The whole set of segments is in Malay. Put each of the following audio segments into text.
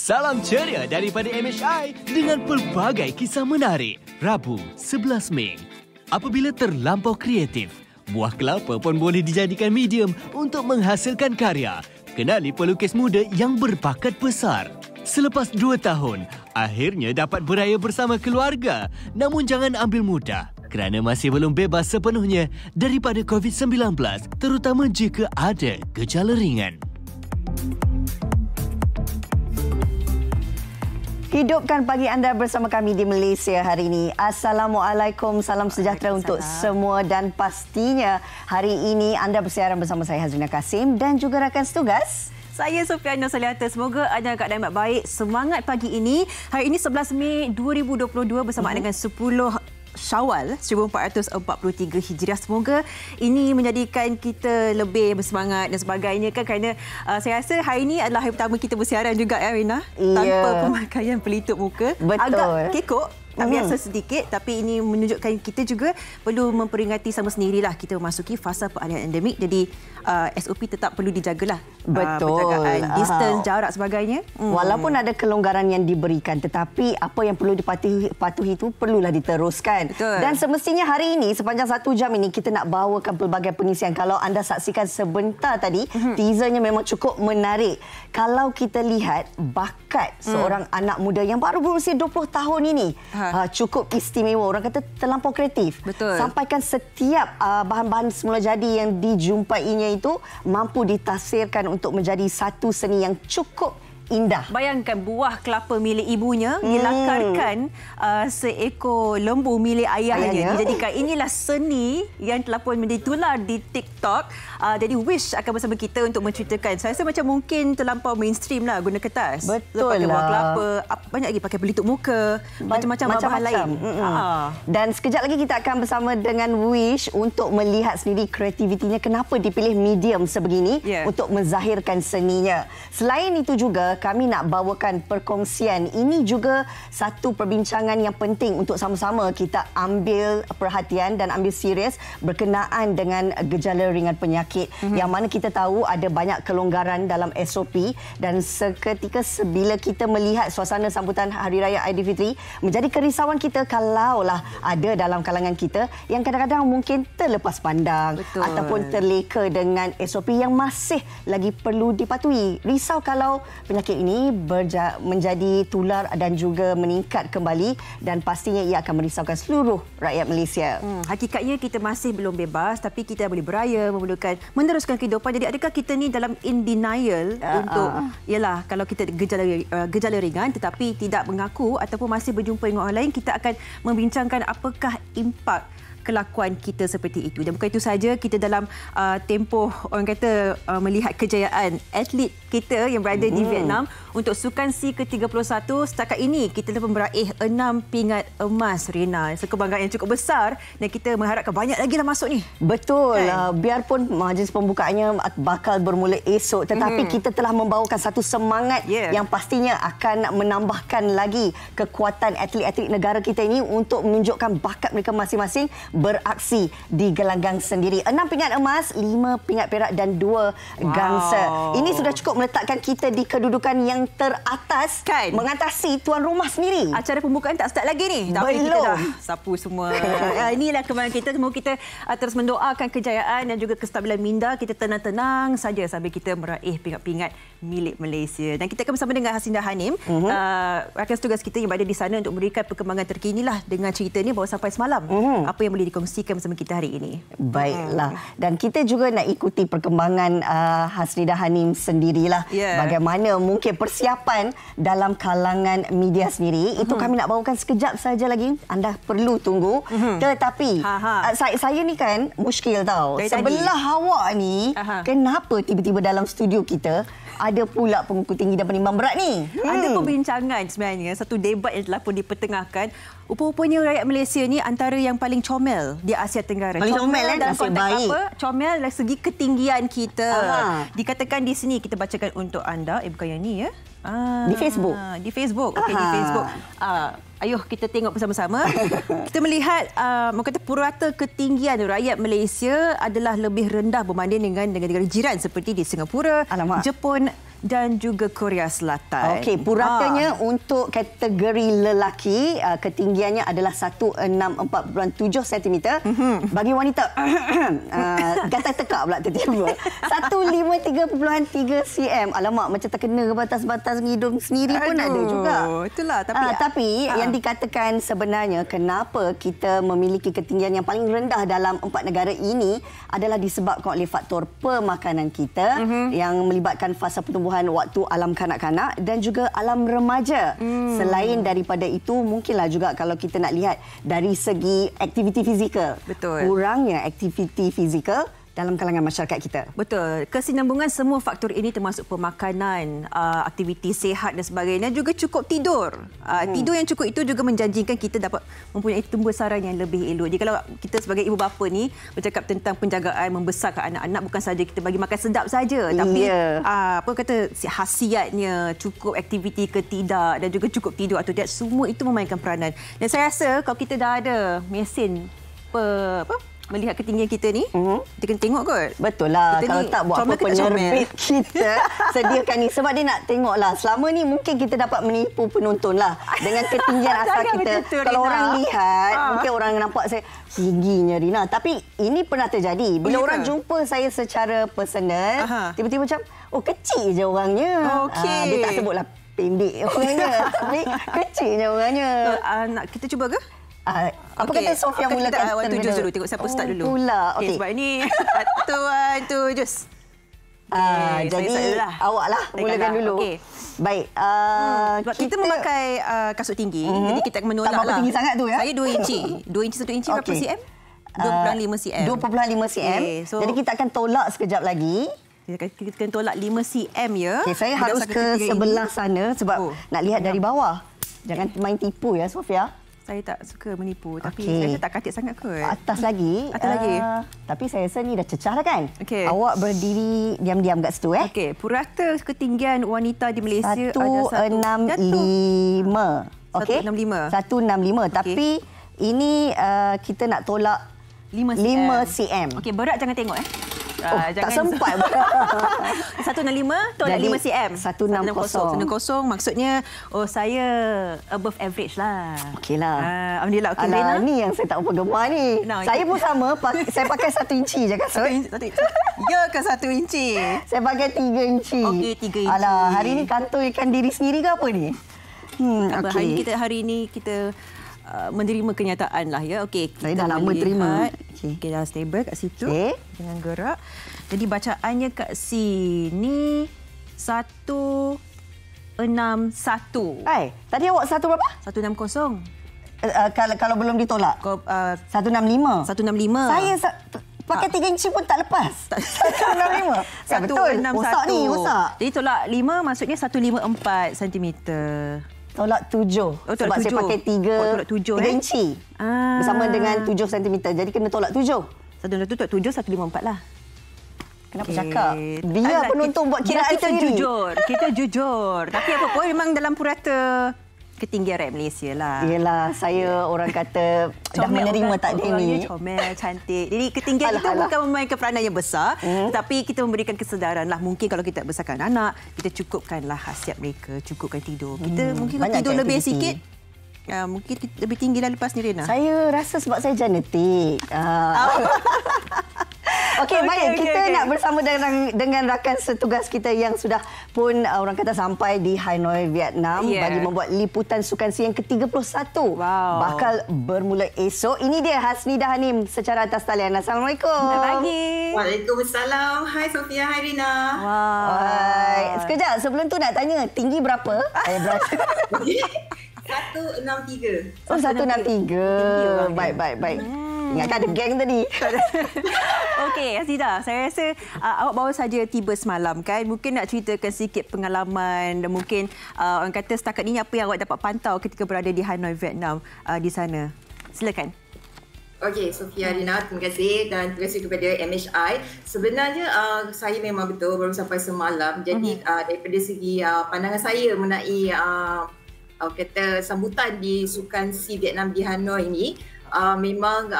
Salam ceria daripada MHI dengan pelbagai kisah menarik. Rabu, 11 Mei. Apabila terlampau kreatif, buah kelapa pun boleh dijadikan medium untuk menghasilkan karya. Kenali pelukis muda yang berbakat besar. Selepas 2 tahun, akhirnya dapat beraya bersama keluarga. Namun jangan ambil mudah kerana masih belum bebas sepenuhnya daripada COVID-19, terutama jika ada gejala ringan. Hidupkan pagi anda bersama kami di Malaysia hari ini. Assalamualaikum, salam sejahtera untuk semua dan pastinya hari ini anda bersiaran bersama saya Hazrina Kasim dan juga rakan setugas. Saya Sofiana Soliata. Semoga anda keadaan baik. Semangat pagi ini. Hari ini 11 Mei 2022 bersamaan dengan 10 Syawal 1443 Hijriah. Semoga ini menjadikan kita lebih bersemangat dan sebagainya kan, kerana saya rasa hari ini adalah hari pertama kita bersiaran juga ya Rina, tanpa pemakaian pelitup muka. Betul. Agak kekok, tak biasa sedikit, tapi ini menunjukkan kita juga perlu memperingati sama sendirilah kita memasuki fasa peralihan endemik. Jadi SOP tetap perlu dijagalah. Betul. Penjagaan distance, jarak sebagainya. Walaupun ada kelonggaran yang diberikan, tetapi apa yang perlu dipatuhi itu perlulah diteruskan. Betul. Dan semestinya hari ini sepanjang 1 jam ini kita nak bawakan pelbagai pengisian. Kalau anda saksikan sebentar tadi, teasernya memang cukup menarik. Kalau kita lihat bakat seorang anak muda yang baru berusia 20 tahun ini, cukup istimewa. Orang kata terlampau kreatif. Betul. Sampaikan setiap bahan-bahan semula jadi yang dijumpainya itu mampu ditafsirkan untuk menjadi satu seni yang cukup indah. Bayangkan buah kelapa milik ibunya dilakarkan seekor lembu milik ayahnya. Dijadikan inilah seni yang telah pun menjadi tular di TikTok. Jadi Wish akan bersama kita untuk menceritakan. Saya rasa macam mungkin terlampau mainstream lah guna kertas. Betul pakai lah. buah kelapa, banyak lagi pakai pelitup muka, macam-macam bahan lain. Dan sekejap lagi kita akan bersama dengan Wish untuk melihat sendiri kreativitinya, kenapa dipilih medium sebegini untuk menzahirkan seninya. Selain itu juga kami nak bawakan perkongsian. Ini juga satu perbincangan yang penting untuk sama-sama kita ambil perhatian dan ambil serius berkenaan dengan gejala ringan penyakit. Yang mana kita tahu ada banyak kelonggaran dalam SOP dan seketika bila kita melihat suasana sambutan Hari Raya Aidilfitri, menjadi kerisauan kita kalaulah ada dalam kalangan kita yang kadang-kadang mungkin terlepas pandang. Betul. Ataupun terleka dengan SOP yang masih lagi perlu dipatuhi. Risau kalau penyakit ini menjadi tular dan juga meningkat kembali dan pastinya ia akan merisaukan seluruh rakyat Malaysia. Hakikatnya kita masih belum bebas, tapi kita boleh beraya, memerlukan meneruskan kehidupan. Jadi adakah kita ni dalam in denial untuk ialah kalau kita gejala ringan tetapi tidak mengaku ataupun masih berjumpa dengan orang lain, kita akan membincangkan apakah impak kelakuan kita seperti itu. Dan bukan itu saja, kita dalam tempoh orang kata melihat kejayaan atlet kita yang berada di Vietnam untuk Sukan SEA ke-31. Setakat ini kita telah meraih 6 pingat emas, Rina. Kebanggaan yang cukup besar dan kita mengharapkan banyak lagi dah masuk ni. Betul. Kan? Biarpun majlis pembukaannya bakal bermula esok, tetapi kita telah membawakan satu semangat yang pastinya akan menambahkan lagi kekuatan atlet-atlet negara kita ini untuk menunjukkan bakat mereka masing-masing beraksi di gelanggang sendiri. 6 pingat emas, 5 pingat perak dan 2 gangsa. Ini sudah cukup meletakkan kita di kedudukan yang teratas, kan, mengatasi tuan rumah sendiri. Acara pembukaan tak start lagi ni, tapi kita dah sapu semua. Inilah kemahiran kita. Semoga kita terus mendoakan kejayaan dan juga kestabilan minda. Kita tenang-tenang saja sambil kita meraih pingat-pingat milik Malaysia. Dan kita akan bersama dengan Hasinda Hanim, rakan tugas kita yang berada di sana untuk memberikan perkembangan terkini lah dengan cerita ni baru sampai semalam. Apa yang boleh dikongsikan bersama kita hari ini? Baiklah. Dan kita juga nak ikuti perkembangan Hasinda Hanim sendirilah. Bagaimana mungkin persiapan dalam kalangan media sendiri. Itu kami nak bawakan sekejap saja lagi. Anda perlu tunggu. Tetapi saya ni kan muskil tau. Dari sebelah tadi awak ni, kenapa tiba-tiba dalam studio kita ada pula pengukul tinggi dan penimbang berat ni? Ada perbincangan sebenarnya, satu debat yang telah pun dipertengahkan. Rupa-rupanya rakyat Malaysia ni antara yang paling comel di Asia Tenggara. Paling comel dalam konteks baik. apa? Comel dari segi ketinggian kita. Dikatakan di sini, kita bacakan untuk anda. Bukan yang ni ya. Di Facebook. Di Facebook. Okey, di Facebook. Ayuh kita tengok bersama-sama. Kita melihat kata purata ketinggian rakyat Malaysia adalah lebih rendah berbanding dengan negara-negara jiran seperti di Singapura, Jepun dan juga Korea Selatan. Okey, puratanya untuk kategori lelaki ketinggiannya adalah 164.7 cm. Bagi wanita gatal tekak pula tiba-tiba 153.3 cm. Alamak, macam terkena ke batas-batas hidung sendiri pun ada juga. Itulah tapi yang dikatakan sebenarnya kenapa kita memiliki ketinggian yang paling rendah dalam 4 negara ini adalah disebabkan oleh faktor pemakanan kita yang melibatkan fasa pertumbuhan waktu alam kanak-kanak dan juga alam remaja. Selain daripada itu, mungkinlah juga kalau kita nak lihat dari segi aktiviti fizikal. Betul. Kurangnya aktiviti fizikal dalam kalangan masyarakat kita. Betul. Kesinambungan semua faktor ini termasuk pemakanan, aktiviti sihat dan sebagainya, juga cukup tidur. Tidur yang cukup itu juga menjanjikan kita dapat mempunyai tumbuh sarang yang lebih elok. Jadi kalau kita sebagai ibu bapa ni bercakap tentang penjagaan membesarkan anak-anak, bukan saja kita bagi makan sedap saja, tapi apa kata khasiatnya, cukup aktiviti ke tidak dan juga cukup tidur atau tidak, semua itu memainkan peranan. Dan saya rasa kalau kita dah ada mesin melihat ketinggian kita ni, kita kena tengok kot. Betul lah. Kita kalau tak buat apa penerbit kita sediakan ni. Sebab dia nak tengok lah. Selama ni mungkin kita dapat menipu penonton lah. Dengan ketinggian asal kita. Kalau orang lihat, mungkin orang nampak saya tingginya Rina. Tapi ini pernah terjadi. Bila orang jumpa saya secara personal, tiba-tiba macam, oh kecil je orangnya. Dia tak sebutlah pendek orangnya. Tapi kecil je orangnya. Kita cuba ke? Apa kata Sofia mulakan? Kita jus dulu. Tengok siapa start dulu. Pula. Okay, sebab ini satu jus. Jadi awak lah mulakan dulu. Okay. Baik. Sebab kita memakai kasut tinggi. Jadi kita akan menolak tak berapa tinggi sangat tu ya? Saya 2 inci. 2 inci 1 inci berapa cm? 2.5 cm. 2.5 cm. Jadi kita akan tolak sekejap lagi. Kita akan tolak 5 cm ya. Okay, saya harus ke sebelah sana sebab nak lihat dari bawah. Jangan main tipu ya Sofia. Saya tak suka menipu, tapi saya rasa tak katik sangat kot. Atas lagi. Tapi saya rasa ni dah cecah dah kan? Awak berdiri diam-diam kat situ Okey, purata ketinggian wanita di Malaysia 165. Okey. 165. 165. Tapi ini kita nak tolak 5 cm. Okey, berat jangan tengok tak sempat. 165 tolak 5 cm. 160. 160 maksudnya saya above average lah. Okeylah. Alhamdulillah. Okey, Rina. Ni yang saya tak apa gemar ni. Saya pun sama. Saya pakai 1 inci je kasut. 1 inci. Ya ke 1 inci? Saya pakai 3 inci. Okey, 3 inci. Alah, hari ni kantoi-kan diri sendiri ke apa ni? Hari ini kita menerima kenyataan lah ya. Okey, saya dah lama terima. Okey, dah stable kat situ. Jangan gerak. Jadi bacaannya kat sini 161. Tadi awak 1 berapa? 160. Kalau belum ditolak. 165. 165. Saya pakai 3 inci pun tak lepas. 165. Betul. Rosak ni, rosak. Jadi tolak 5 maksudnya 154 cm. Tolak 7. Sebab saya pakai 3 inci. Bersama dengan 7 cm. Jadi kena tolak 7. 157, 154 lah. Kenapa cakap? Biar penonton buat kiraan sendiri. Kita jujur. Tapi apa pun memang dalam purata ketinggian rakyat Malaysia lah. Yelah, saya orang kata dah menerima takdir ni. Comel, cantik. Jadi ketinggian itu bukan memainkan peranan yang besar, tapi kita memberikan kesedaran lah. Mungkin kalau kita besarkan anak, kita cukupkanlah khasiat mereka, cukupkan tidur. Kita mungkin tidur lebih sikit, mungkin lebih tinggi lah lepas ni, Rina. Saya rasa sebab saya genetik. Okey, baik. Kita nak bersama dengan rakan setugas kita yang sudah pun orang kata sampai di Hanoi, Vietnam bagi membuat liputan sukan si yang ke-31. Bakal bermula esok. Ini dia Hasnida Hanim secara atas talian. Assalamualaikum. Selamat pagi. Waalaikumsalam. Hai Sofia, hai Rina. Sekejap, sebelum tu nak tanya, tinggi berapa? Saya berasa. 163. Oh, 163. Baik. Ingatkan ada geng tadi. Okey, Hasnida, saya rasa awak baru saja tiba semalam kan. Mungkin nak ceritakan sikit pengalaman dan mungkin orang kata setakat ini apa yang awak dapat pantau ketika berada di Hanoi, Vietnam di sana. Silakan. Okey, Sofia, Rina, terima kasih dan terima kasih kepada MHI. Sebenarnya saya memang betul baru sampai semalam. Jadi daripada segi pandangan saya mengenai kata sambutan di Sukan Si Vietnam di Hanoi ini, memang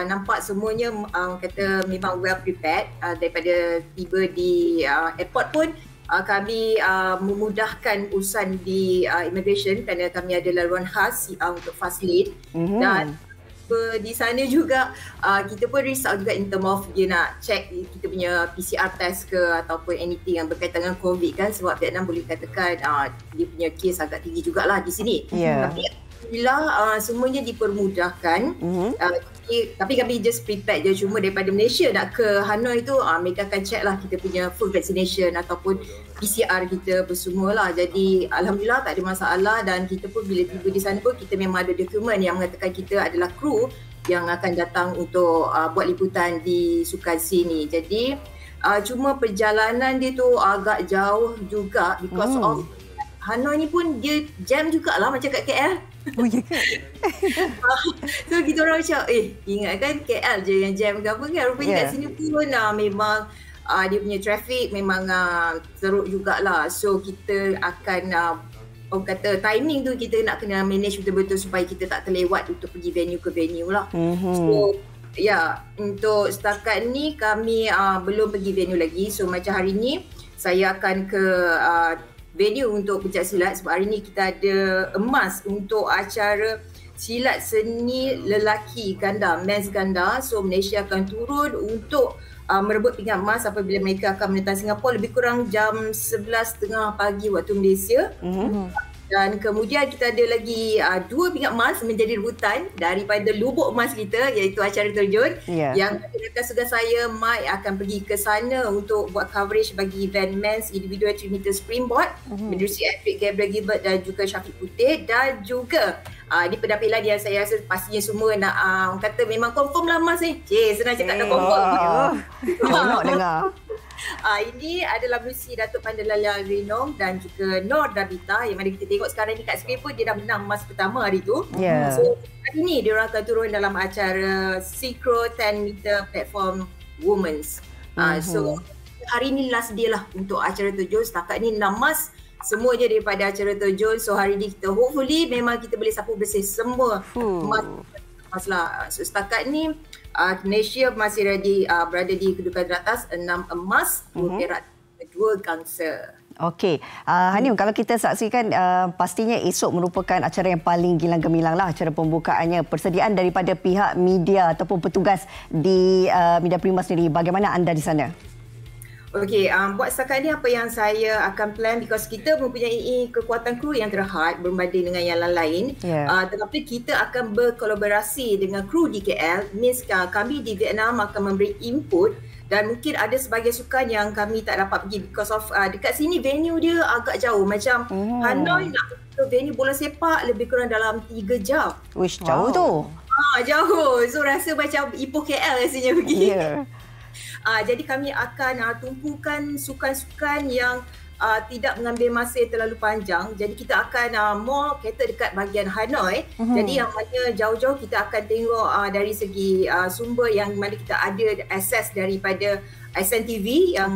nampak semuanya kata memang well prepared. Daripada tiba di airport pun kami memudahkan urusan di immigration kerana kami ada laluan khas untuk fast lane. Dan di sana juga kita pun risau juga in term of dia nak check kita punya PCR test ke ataupun anything yang berkaitan dengan COVID kan, sebab Vietnam boleh katakan dia punya kes agak tinggi jugalah di sini. Tapi alhamdulillah semuanya dipermudahkan. Tapi kami just prepare je, cuma daripada Malaysia nak ke Hanoi tu mereka akan check lah kita punya full vaccination ataupun PCR kita bersemualah. Jadi alhamdulillah tak ada masalah, dan kita pun bila tiba di sana pun kita memang ada dokumen yang mengatakan kita adalah kru yang akan datang untuk buat liputan di sukan sini. Jadi cuma perjalanan dia tu agak jauh juga because of Hanoi ni pun dia jam jugalah macam kat KL. Oh ya ke? So kita orang macam ingat kan KL je yang jam ke apa kan. Rupanya kat sini pun memang dia punya traffic memang teruk jugalah. So kita akan orang kata timing tu kita nak kena manage betul-betul supaya kita tak terlewat untuk pergi venue ke venue lah. So untuk setakat ni kami belum pergi venue lagi. So macam hari ni saya akan ke venue untuk pencak silat sebab hari ni kita ada emas untuk acara silat seni lelaki ganda, men's ganda. So Malaysia akan turun untuk merebut pingat emas apabila mereka akan menentang Singapura lebih kurang jam 11.30 pagi waktu Malaysia. Dan kemudian kita ada lagi 2 pingat emas menjadi rebutan daripada lubuk emas kita, iaitu acara terjun. Yang rakan sugar saya Mike akan pergi ke sana untuk buat coverage bagi event men's individual 3 meter springboard menerusi atlet Gabriel Gilbert dan juga Syafiq Putih. Dan juga di penampilan yang saya rasa pastinya semua nak orang kata memang confirm lah emas ni. Senang cakap dah confirm. Nak dengar. Ini adalah Lucy Datuk Pandalala Rinong dan juga Nur Dabita yang mana kita tengok sekarang ni kat skrin pun dia dah menang emas pertama hari tu. So hari ni dia orang akan turun dalam acara Synchro 10 meter platform Women's. So hari ni last day lah untuk acara terjun. Setakat ni 6 emas semua je daripada acara terjun. So hari ni kita hopefully memang kita boleh sapu bersih semua emas lah. So setakat ni Malaysia masih berada di kedudukan teratas, 6 emas, 2 perak, 2 gangsa. Okey, Hanim, kalau kita saksikan pastinya esok merupakan acara yang paling gilang gemilang lah acara pembukaannya. Persediaan daripada pihak media ataupun petugas di Media Prima sendiri, bagaimana anda di sana? Okey, buat setakat ni apa yang saya akan plan, because kita mempunyai kekuatan kru yang terhad berbanding dengan yang lain. Tetapi kita akan berkolaborasi dengan kru di KL. Means kami di Vietnam akan memberi input, dan mungkin ada sebahagian sukan yang kami tak dapat pergi because of dekat sini venue dia agak jauh. Macam Hanoi nak ke venue bola sepak lebih kurang dalam 3 jam. Wish, jauh tu. Jauh. So rasa macam Ipoh KL rasanya pergi. Jadi kami akan tumpukan sukan-sukan yang tidak mengambil masa yang terlalu panjang. Jadi kita akan more cater dekat bahagian Hanoi. Jadi yang mana jauh-jauh kita akan tengok dari segi sumber yang mana kita ada akses daripada SNTV yang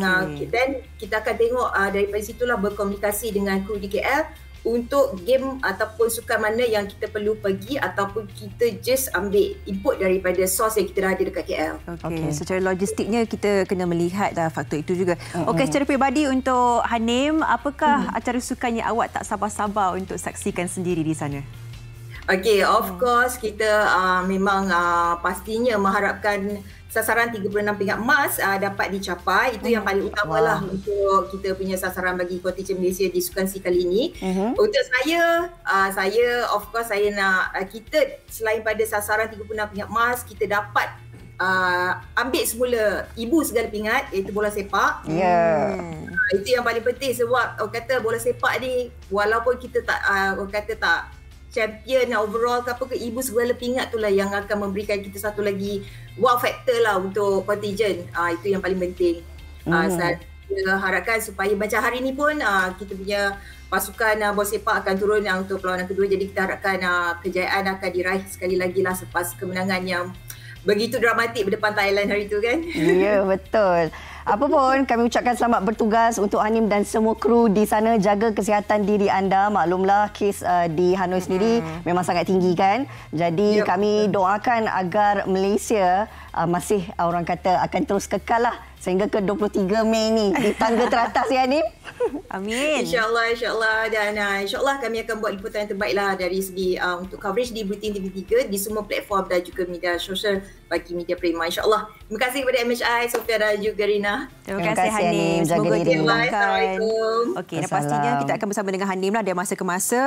then kita akan tengok daripada situlah berkomunikasi dengan kru di KL untuk game ataupun sukan mana yang kita perlu pergi ataupun kita just ambil input daripada source yang kita dah ada dekat KL. Okey, secara logistiknya kita kena melihat faktor itu juga. Okey, secara peribadi untuk Hanim, apakah acara sukan yang awak tak sabar-sabar untuk saksikan sendiri di sana? Okey, of course kita memang pastinya mengharapkan sasaran 36 pingat emas dapat dicapai. Itu yang paling utamalah untuk kita punya sasaran bagi kontingen Malaysia di Sukan SEA kali ini. Untuk saya of course saya nak kita selain pada sasaran 36 pingat emas, kita dapat ambil semula ibu segala pingat, iaitu bola sepak. Itu yang paling penting sebab orang kata bola sepak ni walaupun kita tak orang kata tak champion overall ke apa ke, ibu segala pingat itulah yang akan memberikan kita satu lagi wow factor lah untuk contingent. Itu yang paling penting. Saya harapkan supaya macam hari ni pun kita punya pasukan bola sepak akan turun untuk perlawanan kedua. Jadi kita harapkan kejayaan akan diraih sekali lagi lah selepas kemenangan yang begitu dramatik berdepan Thailand hari itu kan. Ya, betul. Apa pun, kami ucapkan selamat bertugas untuk Hanim dan semua kru di sana. Jaga kesihatan diri anda. Maklumlah kes di Hanoi sendiri memang sangat tinggi kan. Jadi kami doakan agar Malaysia masih orang kata akan terus kekal lah sehingga ke 23 Mei ni di tangga teratas ya Nim. Amin. InsyaAllah dan insyaAllah kami akan buat liputan yang terbaik lah dari segi untuk coverage di Bulletin TV3 di semua platform dan juga media sosial bagi media Prima, insyaAllah. Terima kasih kepada MHI, Sofia dan juga Rina. Terima kasih Hanim. Semoga dimudahkan. Assalamualaikum. Okey, dan pastinya kita akan bersama dengan Hanim lah dari masa ke masa.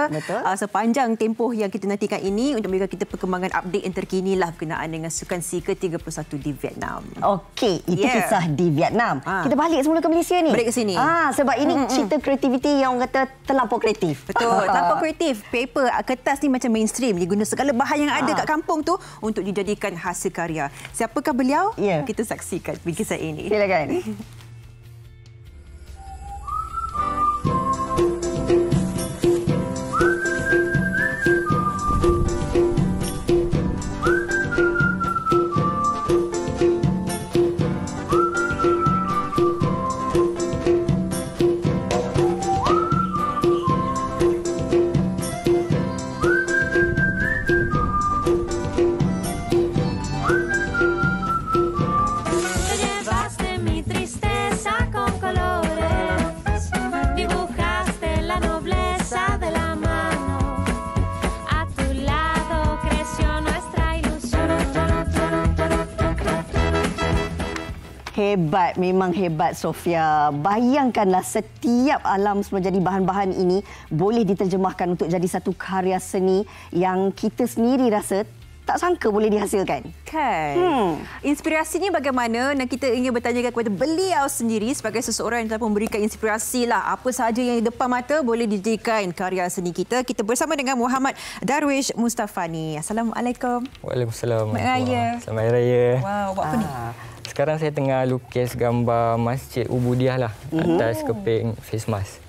Sepanjang tempoh yang kita nantikan ini untuk memberikan kita perkembangan update yang terkini lah berkenaan dengan Sukan SEA ke-31 di Vietnam. Okey, itu kisah di Vietnam. Kita balik semula ke Malaysia ni. Balik ke sini. Sebab ini cerita kreativiti yang orang kata terlampau kreatif. Betul, terlampau kreatif. Paper, kertas ni macam mainstream. Diguna segala bahan yang ada kat kampung tu untuk dijadikan hasil karya. Siapakah beliau? Kita saksikan kisah ini. Silakan. Hebat, memang hebat Sofia. Bayangkanlah setiap alam semua jadi bahan-bahan ini boleh diterjemahkan untuk jadi satu karya seni yang kita sendiri rasa tak sangka boleh dihasilkan. Kan? Inspirasinya bagaimana? Dan kita ingin bertanya kepada beliau sendiri sebagai seseorang yang telah memberikan inspirasi lah. Apa sahaja yang di depan mata boleh dijadikan karya seni kita. Kita bersama dengan Muhammad Darwish Mustafani. Assalamualaikum. Waalaikumsalam. Selamat Hari Raya. Selamat Hari Raya. Wow, buat apa ni? Sekarang saya tengah lukis gambar Masjid Ubudiah lah atas keping face mask.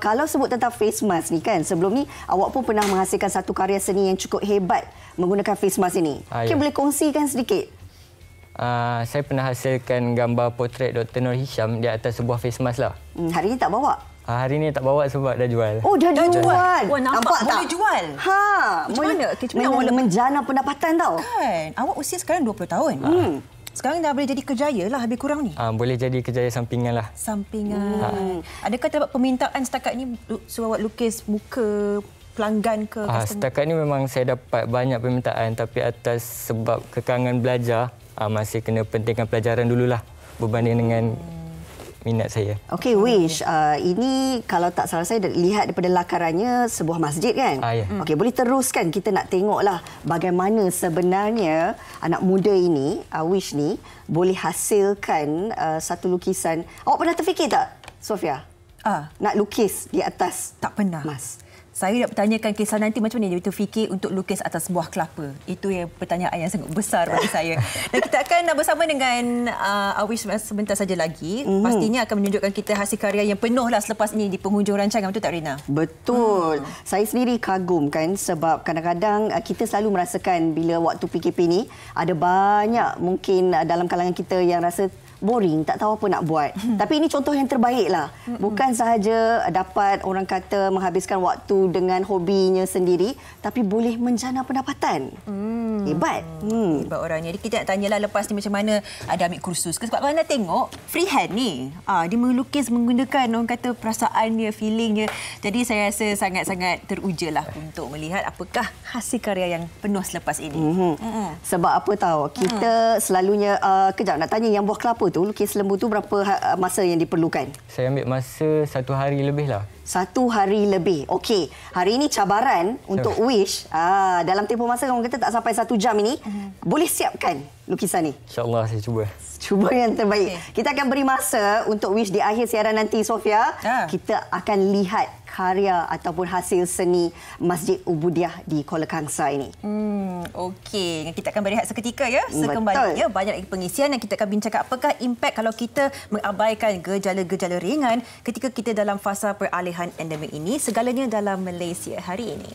Kalau sebut tentang face mask ni kan, sebelum ni awak pun pernah menghasilkan satu karya seni yang cukup hebat menggunakan face mask ini. Mungkin boleh kongsikan sedikit? Saya pernah hasilkan gambar potret Dr. Nur Hisham di atas sebuah face mask lah. Hari ini tak bawa? Hari ini tak bawa sebab dah jual. Oh, dah jual. Wah, nampak boleh jual. Macam mana? Menjana pendapatan tau. Kan? Awak usia sekarang 20 tahun. Sekarang dah boleh jadi kerjaya lah lebih kurang ni. Boleh jadi kerjaya sampingan lah. Sampingan. Adakah dapat permintaan setakat ni suruh awak lukis muka pelanggan ke customer? Setakat ni memang saya dapat banyak permintaan tapi atas sebab kekangan belajar masih kena pentingkan pelajaran dululah berbanding dengan minat saya. Okey, Wish, ini kalau tak salah saya lihat daripada lakarannya sebuah masjid kan? Ya. Okey, boleh teruskan, kita nak tengoklah bagaimana sebenarnya anak muda ini, Wish ni, boleh hasilkan satu lukisan. Awak pernah terfikir tak, Sofia? Nak lukis di atas? Tak pernah. Mas. Saya nak bertanyakan kisah nanti macam mana dia terfikir untuk lukis atas buah kelapa. Itu yang pertanyaan yang sangat besar bagi saya. Dan kita akan bersama dengan Awish sebentar saja lagi. Pastinya akan menunjukkan kita hasil karya yang penuh lah selepas ini di penghujung rancangan. Betul tak, Rina? Betul. Saya sendiri kagum kan sebab kadang-kadang kita selalu merasakan bila waktu PKP ni ada banyak mungkin dalam kalangan kita yang rasa boring, tak tahu apa nak buat. Tapi ini contoh yang terbaik lah. Bukan sahaja dapat orang kata menghabiskan waktu dengan hobinya sendiri, tapi boleh menjana pendapatan. Hebat. Hebat orangnya. Jadi kita nak tanyalah lepas ni macam mana ada ambil kursus ke? Sebab anda tengok freehand ni, dia melukis menggunakan orang kata perasaan dia, feeling dia. Jadi saya rasa sangat-sangat teruja lah untuk melihat apakah hasil karya yang penuh selepas ini. Sebab apa tahu, kita selalunya, kejap nak tanya yang buah kelapa tu, lukis lembu tu berapa masa yang diperlukan? Saya ambil masa 1 hari lebih lah. 1 hari lebih. Okey, hari ini cabaran untuk Wish. Dalam tempoh masa orang kata tak sampai 1 jam ini, boleh siapkan lukisan ni? InsyaAllah saya cuba. Cuba yang terbaik. Kita akan beri masa untuk Wish di akhir siaran nanti, Sofia. Kita akan lihat karya ataupun hasil seni Masjid Ubudiah di Kuala Kangsar ini. Okey, kita akan berehat seketika ya. Sekembalinya banyak lagi pengisian dan kita akan bincangkan apakah impak kalau kita mengabaikan gejala-gejala ringan ketika kita dalam fasa peralihan endemik ini. Segalanya dalam Malaysia hari ini.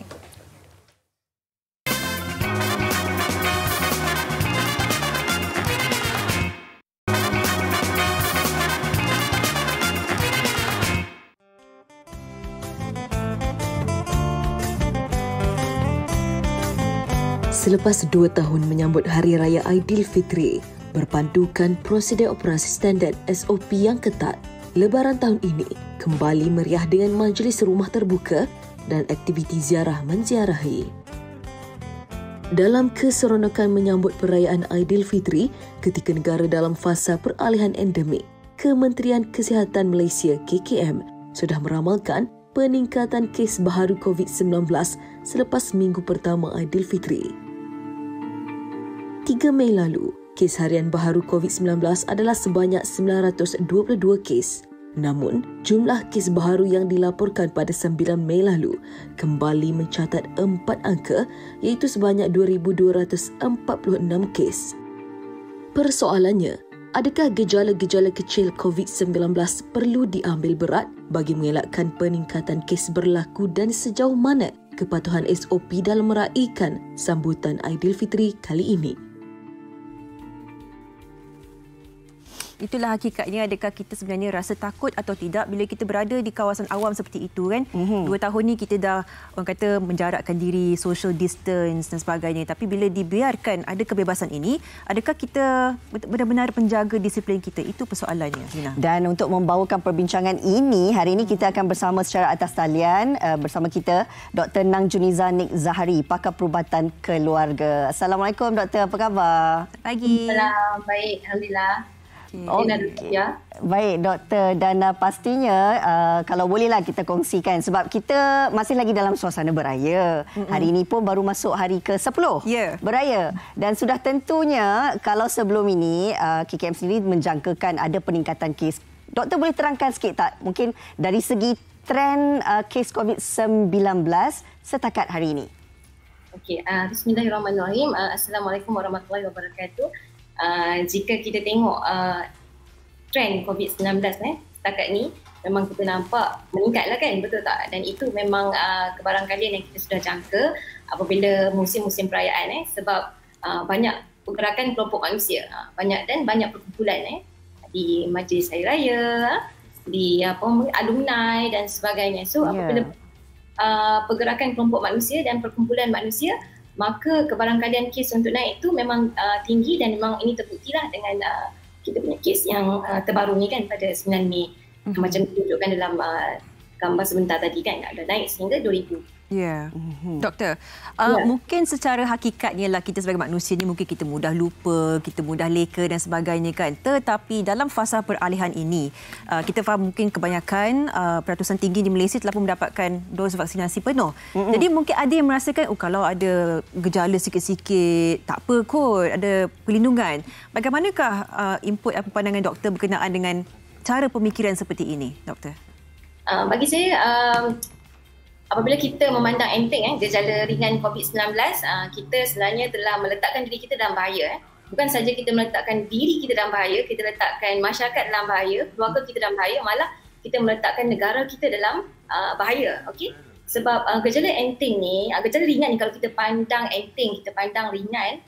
Selepas 2 tahun menyambut Hari Raya Aidilfitri, berpandukan prosedur operasi standard SOP yang ketat. Lebaran tahun ini kembali meriah dengan majlis rumah terbuka dan aktiviti ziarah menziarahi. Dalam keseronokan menyambut perayaan Aidilfitri ketika negara dalam fasa peralihan endemik, Kementerian Kesihatan Malaysia KKM sudah meramalkan peningkatan kes baharu COVID-19 selepas minggu pertama Aidilfitri. 3 Mei lalu, kes harian baharu COVID-19 adalah sebanyak 922 kes. Namun, jumlah kes baharu yang dilaporkan pada 9 Mei lalu kembali mencatat 4 angka iaitu sebanyak 2,246 kes. Persoalannya, adakah gejala-gejala kecil COVID-19 perlu diambil berat bagi mengelakkan peningkatan kes berlaku dan sejauh mana kepatuhan SOP dalam meraihkan sambutan Aidilfitri kali ini? Itulah hakikatnya, adakah kita sebenarnya rasa takut atau tidak bila kita berada di kawasan awam seperti itu kan. 2 tahun ni kita dah orang kata menjarakkan diri, social distance dan sebagainya. Tapi bila dibiarkan ada kebebasan ini, adakah kita benar-benar menjaga disiplin kita? Itu persoalannya, Zina. Dan untuk membawakan perbincangan ini, hari ini kita akan bersama secara atas talian bersama kita Dr. Nang Juniza Nik Zahari, pakar perubatan keluarga. Assalamualaikum Doktor, apa khabar? Pagi. Salam, baik, alhamdulillah. Okay. Baik Doktor, dan pastinya kalau bolehlah kita kongsikan sebab kita masih lagi dalam suasana beraya. Hari ini pun baru masuk hari ke-10 beraya dan sudah tentunya kalau sebelum ini KKM sendiri menjangkakan ada peningkatan kes. Doktor boleh terangkan sikit tak mungkin dari segi trend kes COVID-19 setakat hari ini? Okey, bismillahirrahmanirrahim. Assalamualaikum warahmatullahi wabarakatuh. Jika kita tengok trend COVID-19 setakat ni memang kita nampak meningkatlah kan, betul tak? Dan itu memang kebarangkalian yang kita sudah jangka apabila musim-musim perayaan sebab banyak pergerakan kelompok manusia, banyak perkumpulan di majlis hari raya, di alumni dan sebagainya. So apabila pergerakan kelompok manusia dan perkumpulan manusia, maka kebarangkalian kes untuk naik itu memang tinggi dan memang ini terbuktilah dengan kita punya kes yang terbaru ni kan pada 9 Mei. Macam ditunjukkan dalam gambar sebentar tadi kan, ada naik sehingga 2,000. Ya, Doktor, mungkin secara hakikatnya lah kita sebagai manusia ni mungkin kita mudah lupa, kita mudah leka dan sebagainya kan. Tetapi dalam fasa peralihan ini, kita faham mungkin kebanyakan peratusan tinggi di Malaysia telah pun mendapatkan dos vaksinasi penuh. Jadi mungkin ada yang merasakan kalau ada gejala sikit-sikit, tak apa kot, ada perlindungan. Bagaimanakah input atau pandangan doktor berkenaan dengan cara pemikiran seperti ini, Doktor? Bagi saya, apabila kita memandang enteng gejala ringan COVID-19, kita sebenarnya telah meletakkan diri kita dalam bahaya. Bukan saja kita meletakkan diri kita dalam bahaya, kita letakkan masyarakat dalam bahaya, keluarga kita dalam bahaya, malah kita meletakkan negara kita dalam bahaya. Okey? Sebab gejala enteng ni, gejala ringan ni kalau kita pandang enteng, kita pandang ringan,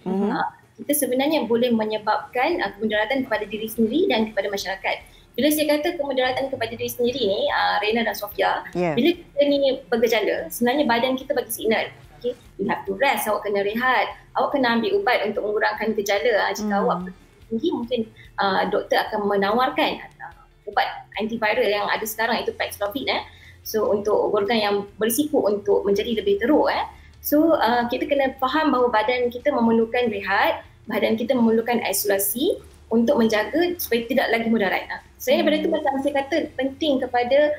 kita sebenarnya boleh menyebabkan kemudaratan kepada diri sendiri dan kepada masyarakat. Bila saya kata kemudaratan kepada diri sendiri ni, Reina dan Sofia, bila kita ni bergejala, sebenarnya badan kita bagi signal. Okay? You have to rest, awak kena rehat, awak kena ambil ubat untuk mengurangkan gejala. Jika awak tinggi, mungkin doktor akan menawarkan ubat antiviral yang ada sekarang, itu Paxlovid. So untuk golongan yang berisiko untuk menjadi lebih teruk. So kita kena faham bahawa badan kita memerlukan rehat, badan kita memerlukan isolasi untuk menjaga supaya tidak lagi mudarat. Saya daripada itu macam saya kata penting kepada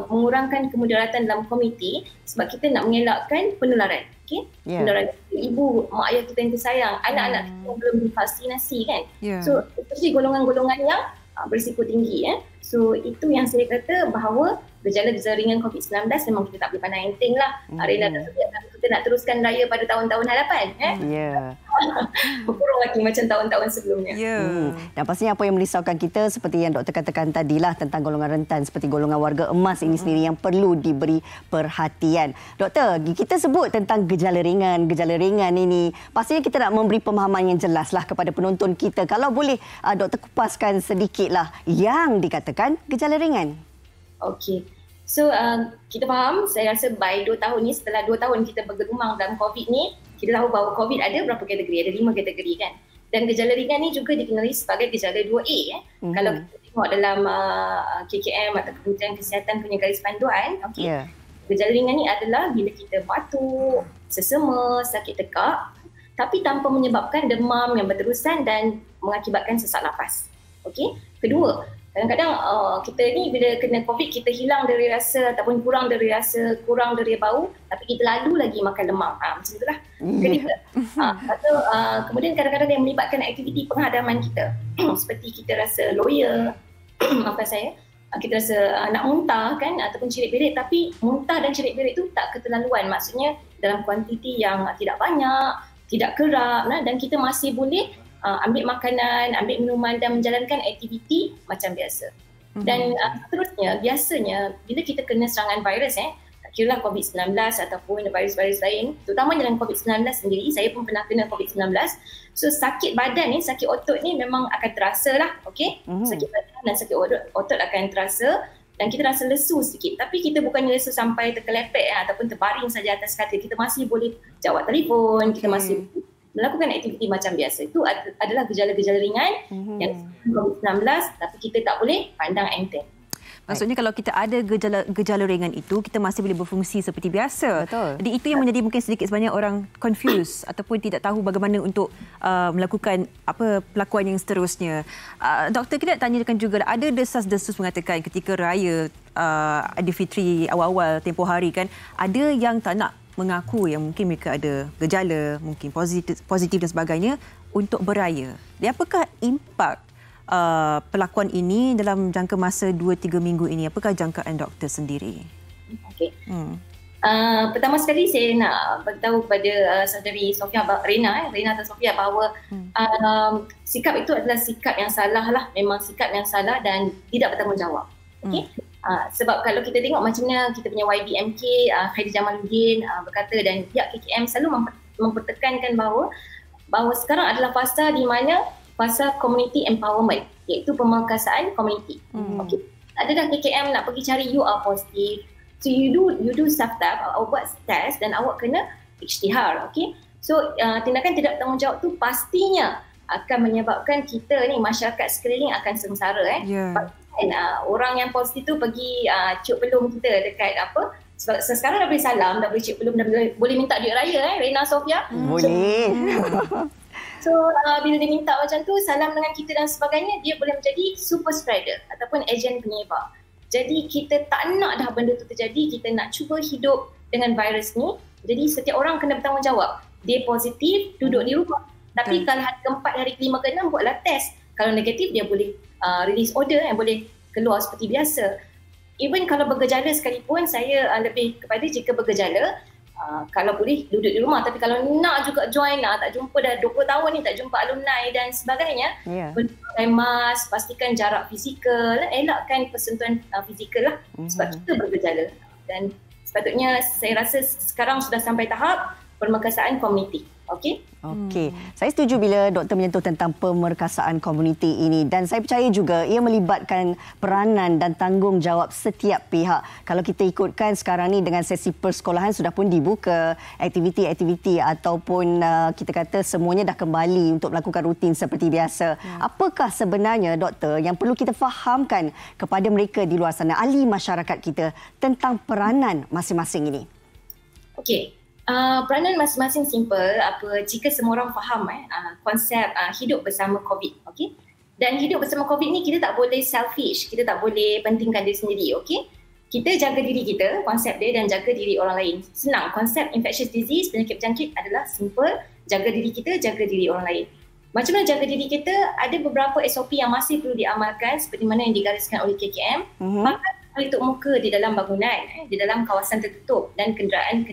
mengurangkan kemudaratan dalam komuniti sebab kita nak mengelakkan penularan. Okay? Penularan ibu, mak ayah kita yang tersayang, anak-anak kita yang belum divaksinasi kan. So especially golongan-golongan yang berisiko tinggi. So itu yang saya kata bahawa gejala-gejala ringan COVID-19 memang kita tak boleh pandang enteng lah. Reina dah sebut kita nak teruskan raya pada tahun-tahun hadapan. Berkurang lagi macam tahun-tahun sebelumnya. Dan pastinya apa yang merisaukan kita seperti yang doktor katakan tadilah tentang golongan rentan seperti golongan warga emas ini sendiri yang perlu diberi perhatian. Doktor, kita sebut tentang gejala ringan ini. Pastinya kita nak memberi pemahaman yang jelas lah kepada penonton kita. Kalau boleh doktor kupaskan sedikitlah yang dikatakan gejala ringan. Okey. So kita faham, saya rasa by 2 tahun ni, setelah 2 tahun kita bergelumang dalam COVID ni, kita tahu bahawa COVID ada berapa kategori? Ada 5 kategori kan. Dan gejala ringan ni juga dikenali sebagai gejala 2A. Kalau kita tengok dalam KKM atau Kementerian Kesihatan punya garis panduan, gejala ringan ni adalah bila kita batuk, sesama, sakit tekak tapi tanpa menyebabkan demam yang berterusan dan mengakibatkan sesak nafas. Okey. Kedua, kadang-kadang kita ni bila kena COVID kita hilang dari rasa ataupun kurang dari rasa, kurang dari bau tapi kita lalu lagi makan lemak. Macam itulah. Ketiga. Atau kemudian kadang-kadang yang melibatkan aktiviti penghadaman kita seperti kita rasa loya, kita rasa nak muntah kan ataupun cerit-berit tapi muntah dan cerit-berit tu tak keterlaluan. Maksudnya dalam kuantiti yang tidak banyak, tidak kerap dan kita masih boleh ambil makanan, ambil minuman dan menjalankan aktiviti macam biasa. Dan seterusnya, biasanya bila kita kena serangan virus, kiralah COVID-19 ataupun virus-virus lain, terutama dalam COVID-19 sendiri, saya pun pernah kena COVID-19. So sakit badan ni, sakit otot ni memang akan terasa lah. Okay? Sakit badan dan sakit otot akan terasa dan kita rasa lesu sikit. Tapi kita bukannya lesu sampai terkelepek ataupun terbaring saja atas katil. Kita masih boleh jawab telefon, kita masih melakukan aktiviti macam biasa. Itu adalah gejala-gejala ringan yang COVID-19 tapi kita tak boleh pandang enteng. Maksudnya kalau kita ada gejala ringan itu, kita masih boleh berfungsi seperti biasa. Betul. Jadi itu yang menjadi mungkin sedikit sebanyak orang confused ataupun tidak tahu bagaimana untuk melakukan pelakuan yang seterusnya. Doktor, kita nak tanyakan juga, ada desas-desus mengatakan ketika raya Aidilfitri awal-awal tempoh hari kan, ada yang tak nak mengaku yang mungkin mereka ada gejala, mungkin positif dan sebagainya untuk beraya. Jadi apakah impak pelakuan ini dalam jangka masa 2-3 minggu ini? Apakah jangkaan doktor sendiri? Okey. Pertama sekali saya nak beritahu kepada saudari Sofia, Rena atau Sofia bahawa sikap itu adalah sikap yang salah lah. Memang sikap yang salah dan tidak bertanggungjawab. Okey. Sebab kalau kita tengok macam mana kita punya YBMK, Khairy Jamaluddin berkata dan pihak KKM selalu mempertekankan bahawa sekarang adalah fasa di mana fasa community empowerment, iaitu pemerkasaan komuniti. Okay. Ada dah KKM nak pergi cari you are positive, so you do self-test, awak buat test dan awak kena isytihar. Okay? So tindakan tidak bertanggungjawab tu pastinya akan menyebabkan kita ni, masyarakat sekeliling akan sengsara. Orang yang positif tu pergi cium pelum kita dekat apa, sekarang dah boleh salam, dah boleh cium pelum, dah boleh minta duit raya Rena, Sofia. Boleh. So bila dia minta macam tu, salam dengan kita dan sebagainya, dia boleh menjadi super spreader ataupun ejen penyebar. Jadi kita tak nak dah benda tu terjadi, kita nak cuba hidup dengan virus ni. Jadi setiap orang kena bertanggungjawab. Dia positif, duduk di rumah. Tapi kalau hari keempat, hari kelima, keenam, buatlah test. Kalau negatif, dia boleh release order yang boleh keluar seperti biasa. Even kalau bergejala sekalipun, saya lebih kepada jika bergejala, kalau boleh duduk di rumah. Tapi kalau nak juga join, tak jumpa dah 20 tahun ni, tak jumpa alumni dan sebagainya, pakai mask, pastikan jarak fizikal, elakkan persentuhan fizikal lah, sebab kita bergejala. Dan sepatutnya saya rasa sekarang sudah sampai tahap pemerkasaan komuniti. Okey? Okey. Saya setuju bila doktor menyentuh tentang pemerkasaan komuniti ini dan saya percaya juga ia melibatkan peranan dan tanggungjawab setiap pihak. Kalau kita ikutkan sekarang ni dengan sesi persekolahan sudah pun dibuka, aktiviti-aktiviti ataupun kita kata semuanya dah kembali untuk melakukan rutin seperti biasa. Apakah sebenarnya doktor yang perlu kita fahamkan kepada mereka di luar sana, ahli masyarakat kita tentang peranan masing-masing ini? Okey. Peranan masing-masing simple jika semua orang faham konsep hidup bersama COVID, okey. Dan hidup bersama COVID ni kita tak boleh selfish, kita tak boleh pentingkan diri sendiri, okey. Kita jaga diri kita, konsep dia, dan jaga diri orang lain. Senang, konsep infectious disease, penyakit berjangkit adalah simple, jaga diri kita, jaga diri orang lain. Macam mana jaga diri kita? Ada beberapa SOP yang masih perlu diamalkan seperti mana yang digariskan oleh KKM. Makan tutup muka di dalam bangunan, di dalam kawasan tertutup dan kenderaan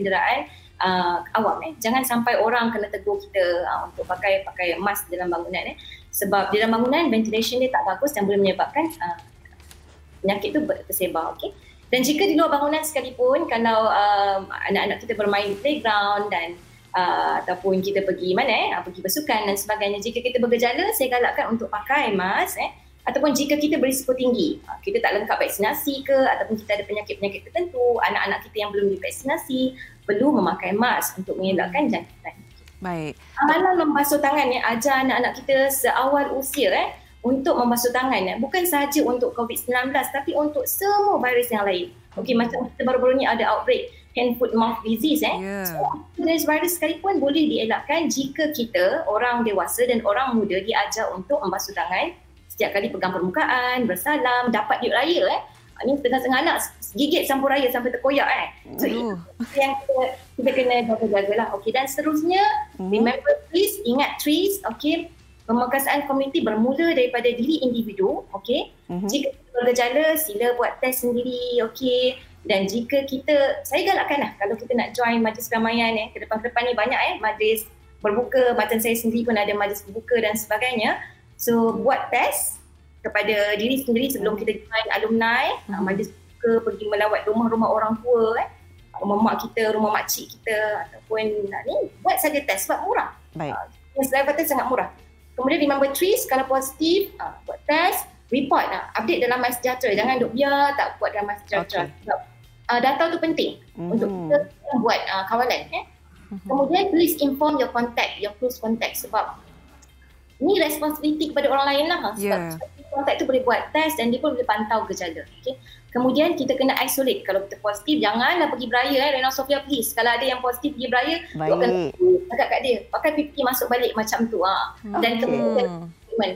awam. Jangan sampai orang kena tegur kita untuk pakai mask dalam bangunan. Sebab di dalam bangunan ventilation dia tak bagus dan boleh menyebabkan penyakit itu tersebar. Okay? Dan jika di luar bangunan sekalipun, kalau anak-anak kita bermain di playground dan ataupun kita pergi pergi bersukan dan sebagainya, jika kita bergejala, saya galakkan untuk pakai mask. Ataupun jika kita berisiko tinggi, kita tak lengkap vaksinasi ke, ataupun kita ada penyakit-penyakit tertentu, anak-anak kita yang belum divaksinasi perlu memakai mask untuk mengelakkan jangkitan. Baik. Amalan membasuh tangan ajar anak-anak kita seawal usia untuk membasuh tangan. Bukan sahaja untuk COVID-19 tapi untuk semua virus yang lain. Okey, macam kita baru-baru ni ada outbreak hand foot mouth disease So, jenis virus sekalipun boleh dielakkan jika kita orang dewasa dan orang muda diajar untuk membasuh tangan setiap kali pegang permukaan, bersalam, dapat duit raya Ini setengah-setengah anak gigit campur raya sampai terkoyak So itu yang kita kena jaga-jagalah. Okey, dan seterusnya remember please, ingat trees, okey. Pemangkasaan komuniti bermula daripada diri individu, okey. Jika bergejala sila buat test sendiri, okey. Dan jika saya galakkanlah kalau kita nak join majlis keramaian ke depan-depan ni banyak majlis berbuka, macam saya sendiri pun ada majlis berbuka dan sebagainya. So buat test kepada diri sendiri sebelum kita join alumni, majlis berbuka, pergi melawat rumah-rumah orang tua, rumah mak kita, rumah makcik kita ataupun buat saja test sebab murah. Baik. Saliva test sangat murah. Kemudian remember trees, kalau positif buat test, report update dalam MySejahtera. Jangan duk biar tak buat dalam MySejahtera. Sebab data tu penting untuk kita buat kawalan. Kemudian please inform your contact, your close contact sebab ni responsibility kepada orang lain lah. Sebab contact tu boleh buat test dan dia pun boleh pantau gejala. Okay? Kemudian kita kena isolate. Kalau kita positif, janganlah pergi beraya. Rena Sofia please. Kalau ada yang positif pergi beraya, buatkan agak kat dia. Pakai PPE masuk balik macam tu. Dan kemudian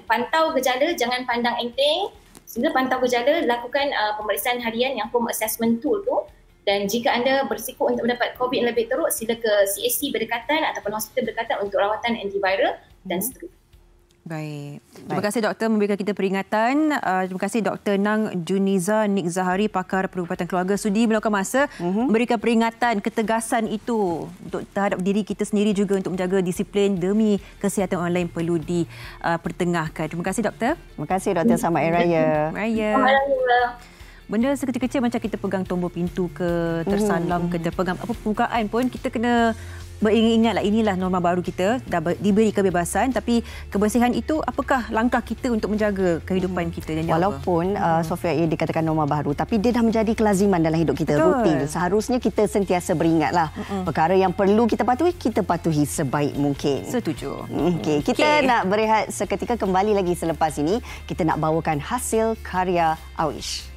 pantau gejala, jangan pandang enteng. Sila pantau gejala, lakukan pemeriksaan harian yang home assessment tool tu. Dan jika anda berisiko untuk mendapat COVID yang lebih teruk, sila ke CAC berdekatan ataupun hospital berdekatan untuk rawatan antiviral dan seterusnya. Baik. Terima kasih doktor memberikan kita peringatan. Terima kasih Dr. Nang Juniza Nik Zahari, pakar perubatan keluarga, sudi meluangkan masa memberikan peringatan, ketegasan itu untuk terhadap diri kita sendiri juga untuk menjaga disiplin demi kesihatan orang lain perlu dipertengahkan. Terima kasih doktor. Terima kasih doktor. Selamat Hari Raya. Raya. Benda sekecil-kecil macam kita pegang tombol pintu ke, tersalam ke, terpegang apa permukaan pun kita kena beringat-ingatlah inilah norma baru kita, dah diberi kebebasan tapi kebersihan itu apakah langkah kita untuk menjaga kehidupan kita dan nyawa. Walaupun Sofia ia dikatakan norma baru tapi dia dah menjadi kelaziman dalam hidup kita. Betul. Rutin. Seharusnya kita sentiasa beringatlah perkara yang perlu kita patuhi sebaik mungkin. Setuju. Okey, kita nak berehat seketika, kembali lagi selepas ini kita nak bawakan hasil karya Awish.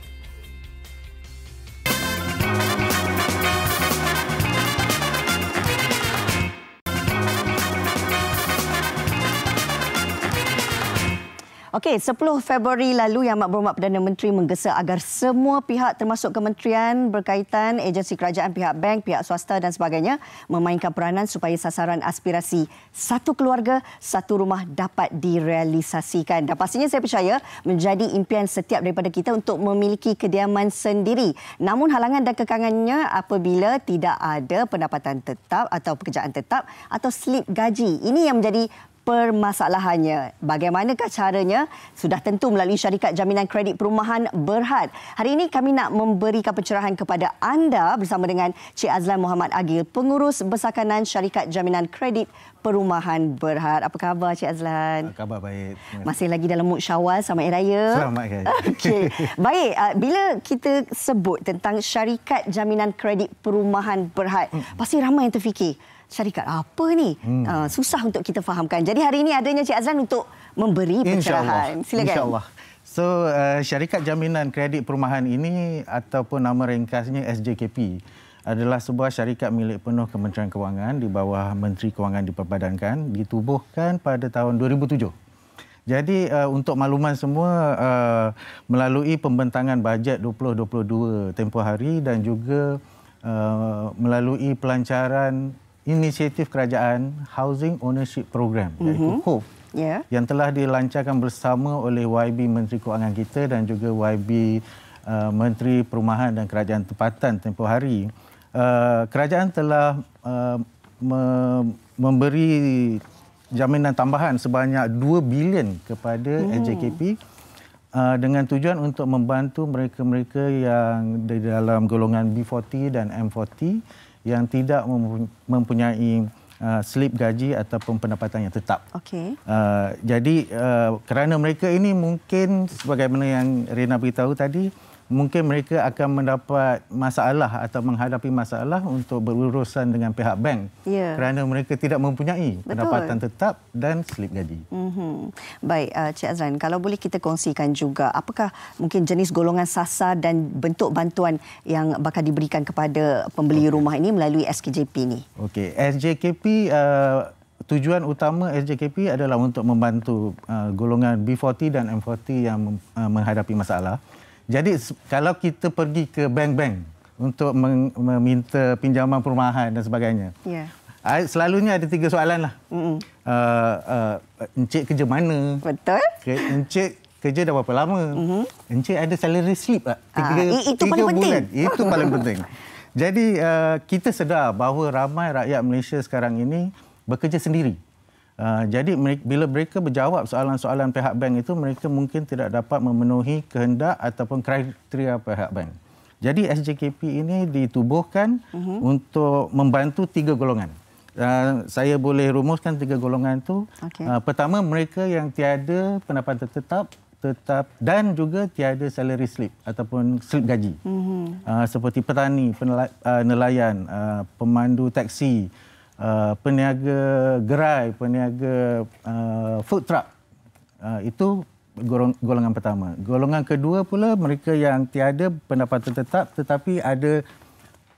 Okey, 10 Februari lalu Yang Amat Berhormat Perdana Menteri menggesa agar semua pihak termasuk kementerian berkaitan, agensi kerajaan, pihak bank, pihak swasta dan sebagainya memainkan peranan supaya sasaran aspirasi satu keluarga, satu rumah dapat direalisasikan. Dan pastinya saya percaya menjadi impian setiap daripada kita untuk memiliki kediaman sendiri. Namun halangan dan kekangannya apabila tidak ada pendapatan tetap atau pekerjaan tetap atau slip gaji. Ini yang menjadi permasalahannya. Bagaimanakah caranya? Sudah tentu melalui syarikat jaminan kredit perumahan Berhad. Hari ini kami nak memberikan pencerahan kepada anda bersama dengan Cik Azlan Muhammad Agil, pengurus bersakanan syarikat jaminan kredit perumahan Berhad. Apa khabar Cik Azlan? Khabar baik. Masih lagi dalam mood Syawal. Selamat Hari Raya. Selamat Hari. Okey. Baik, bila kita sebut tentang syarikat jaminan kredit perumahan Berhad, pasti ramai yang terfikir, syarikat apa ni? Susah untuk kita fahamkan. Jadi hari ini adanya Cik Azlan untuk memberi pencerahan. Silakan. InsyaAllah. So, syarikat jaminan kredit perumahan ini ataupun nama ringkasnya SJKP adalah sebuah syarikat milik penuh Kementerian Kewangan di bawah Menteri Kewangan diperbadankan, ditubuhkan pada tahun 2007. Jadi untuk makluman semua, melalui pembentangan bajet 2022 tempoh hari dan juga melalui pelancaran inisiatif kerajaan Housing Ownership Program iaitu HOPE yang telah dilancarkan bersama oleh YB Menteri Kewangan kita dan juga YB Menteri Perumahan dan Kerajaan Tempatan tempoh hari. Kerajaan telah memberi jaminan tambahan sebanyak 2 bilion kepada SJKP dengan tujuan untuk membantu mereka-mereka yang di dalam golongan B40 dan M40 yang tidak mempunyai slip gaji ataupun pendapatan yang tetap. Okey. Jadi kerana mereka ini mungkin sebagaimana yang Rena beritahu tadi, mungkin mereka akan mendapat masalah atau menghadapi masalah untuk berurusan dengan pihak bank kerana mereka tidak mempunyai pendapatan tetap dan slip gaji. Baik, Cik Azlan, kalau boleh kita kongsikan juga apakah mungkin jenis golongan sasar dan bentuk bantuan yang bakal diberikan kepada pembeli rumah ini melalui SKJP ni? Okey, SJKP tujuan utama SJKP adalah untuk membantu golongan B40 dan M40 yang menghadapi masalah. Jadi kalau kita pergi ke bank-bank untuk meminta pinjaman perumahan dan sebagainya, selalunya ada 3 soalan lah. Encik kerja mana? Betul. Encik kerja dah berapa lama? Encik ada salary slip tak? 3 bulan. Itu paling penting. Jadi kita sedar bahawa ramai rakyat Malaysia sekarang ini bekerja sendiri. Jadi bila mereka berjawab soalan-soalan pihak bank itu, mereka mungkin tidak dapat memenuhi kehendak ataupun kriteria pihak bank. Jadi SJKP ini ditubuhkan untuk membantu 3 golongan. Saya boleh rumuskan 3 golongan itu. Pertama, mereka yang tiada pendapatan tetap dan juga tiada salary slip ataupun slip gaji. Seperti petani, nelayan, pemandu taksi, peniaga gerai, peniaga food truck. Itu golongan pertama. Golongan kedua pula mereka yang tiada pendapatan tetap tetapi ada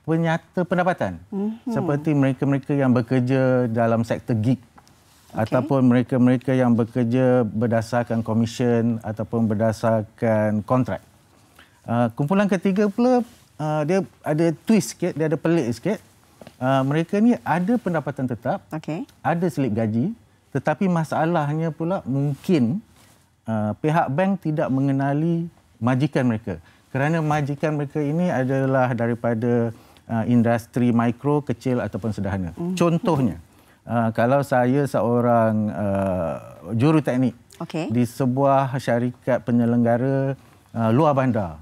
penyata pendapatan. Seperti mereka-mereka yang bekerja dalam sektor gig ataupun mereka-mereka yang bekerja berdasarkan komisen ataupun berdasarkan kontrak. Kumpulan ketiga pula dia ada twist sikit, dia ada pelik sikit. Mereka ni ada pendapatan tetap, ada slip gaji, tetapi masalahnya pula mungkin pihak bank tidak mengenali majikan mereka. Kerana majikan mereka ini adalah daripada industri mikro, kecil ataupun sederhana. Contohnya, kalau saya seorang juruteknik di sebuah syarikat penyelenggara luar bandar,